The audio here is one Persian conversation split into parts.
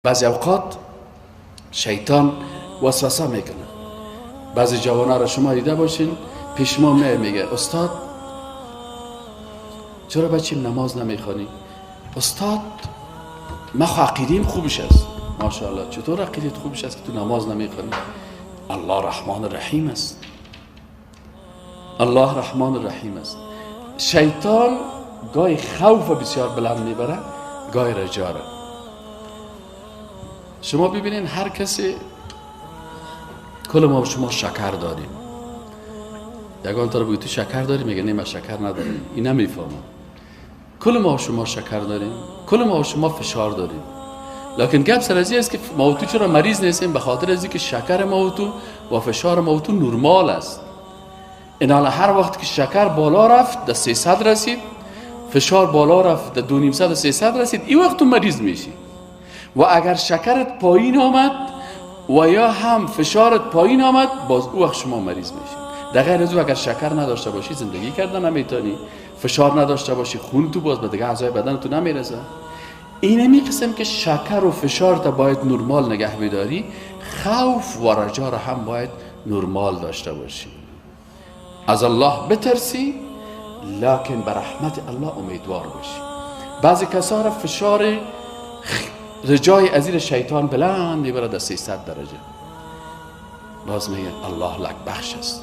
بعضی اوقات شیطان وسوسه میکنه. بعضی جوانا را شما دیده باشین پیش ما میگه استاد چرا بچیم نماز نمیخوانی؟ استاد ما عقیدیم خوبش است. ماشاءالله چطور عقیدت خوبش است که تو نماز نمیخوانی؟ الله رحمان رحیم است. الله رحمان رحیم است. شیطان گاهی خوف بسیار بلند میبره، گاهی رجا را. شما ببینین هر کسی، کل ما شما شکر داریم. یگان طور بگی تو شکر داری، میگه نه من شکر نداریم. این نمیفهمه. کل ما شما شکر داریم، کل ما شما فشار داریم. لکن گپ سر از این است که ما و تو چرا مریض نیستیم؟ به خاطر از اینکه شکر ما و تو و فشار ما و تو نرمال است. این حالا هر وقت که شکر بالا رفت در 300 رسید، فشار بالا رفت در 200 300 رسید، این وقت تو مریض میشی. و اگر شکرت پایین آمد و یا هم فشارت پایین آمد، باز او وقت شما مریض میشی. در غیر از او اگر شکر نداشته باشی زندگی کردن نمیتونی، فشار نداشته باشی خون تو باز به دیگه اعضای بدن تو نمیرسه. اینمی قسم که شکر و فشار تا باید نرمال نگه بداری، خوف و رجا را هم باید نرمال داشته باشی. از الله بترسی لکن به رحمت الله امیدوار باشی. بعضی کسا را فشار رجای ازیر شیطان بلند میبره در 300 درجه. باز میگه الله لک بخش است.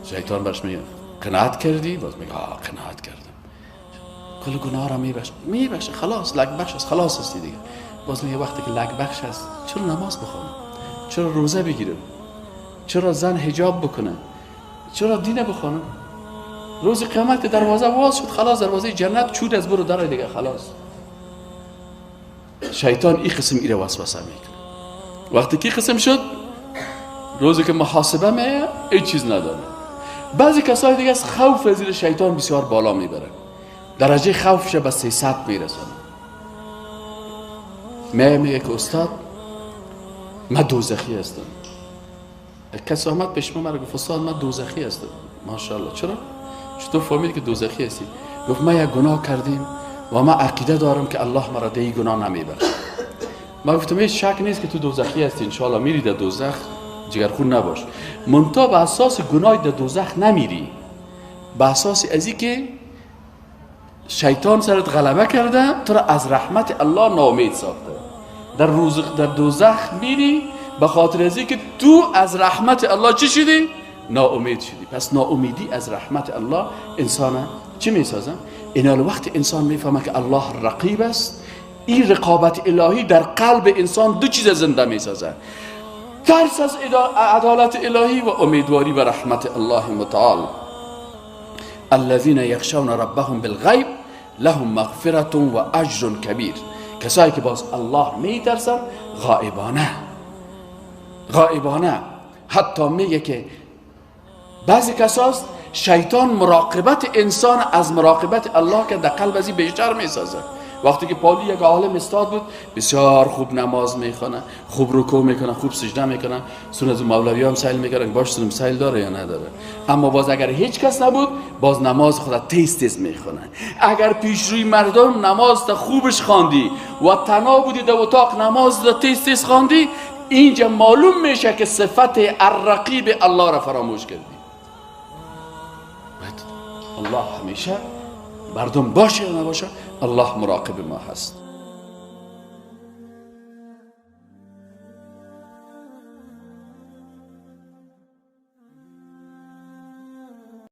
شیطان برش میگه قناعت کردی؟ باز میگه قناعت کردم. کل گناه را میبخشه خلاص لک بخش است، خلاص هستی دیگه. باز میگه وقتی که لک بخش است چرا نماز بخونم؟ چرا روزه بگیرم؟ چرا زن حجاب بکنه؟ چرا دین بخونم؟ روز قیامت دروازه باز شد، خلاص دروازه جنت چود از برو داره دیگه، خلاص. شیطان این قسم ایره وسوسه میکنه. وقتی که قسم شد روزی که محاسبه میه هیچ چیز نداره. بعضی کسای دیگه از خوف از زیر شیطان بسیار بالا میبره، درجه خوفش به 300 میرسونه. میگه که استاد من دوزخی هستم. کسی آمد پیش من گفت استاد من دوزخی هستم. ماشاءالله چرا؟ چطور فهمیدی که دوزخی هستی؟ گفت ما یک گناه کردیم و من عقیده دارم که الله مرا دیگه گناه نمیبره. من گفتم هیچ شک نیست که تو دوزخی هستی، انشاءالله میری در دوزخ، جگرخون نباش. منتها به اساس گناه در دوزخ نمیری، به اساس ازی که شیطان سرت غلبه کرده، تو را از رحمت الله ناامید ساخته. در دوزخ میری به خاطر ازی که تو از رحمت الله چی شدی؟ ناامید شدی. پس ناامیدی از رحمت الله انسان چی میسازه؟ این وقت انسان میفهمه که الله رقیب است، این رقابت الهی در قلب انسان دو چیز زنده میسازه: ترس از عدالت الهی و امیدواری به رحمت الله متعال. الذين يخشون ربهم بالغیب لهم مغفرة و اجر کبیر. کسایی که باز الله میترسن غائبانه. حتی میگه که بعضی کساست شیطان مراقبت انسان از مراقبت الله که در قلب ازی بیشتر میسازه. وقتی که پالی یک عالم استاد بود بسیار خوب نماز میخونه، خوب رکوع میکنه، خوب سجده میکنه، سون از مولوی هم سیل میکنن باش سونم سیل داره یا نداره. اما باز اگر هیچ کس نبود باز نماز خدا تیز میخونه. اگر پیش روی مردم نماز تا خوبش خواندی و تنها بودی در اتاق نماز تا تیز خواندی، اینجا معلوم میشه که صفت الرقیب الله را فراموش کردی. الله همیشه مردم باشه یا نباشه الله مراقب ما هست.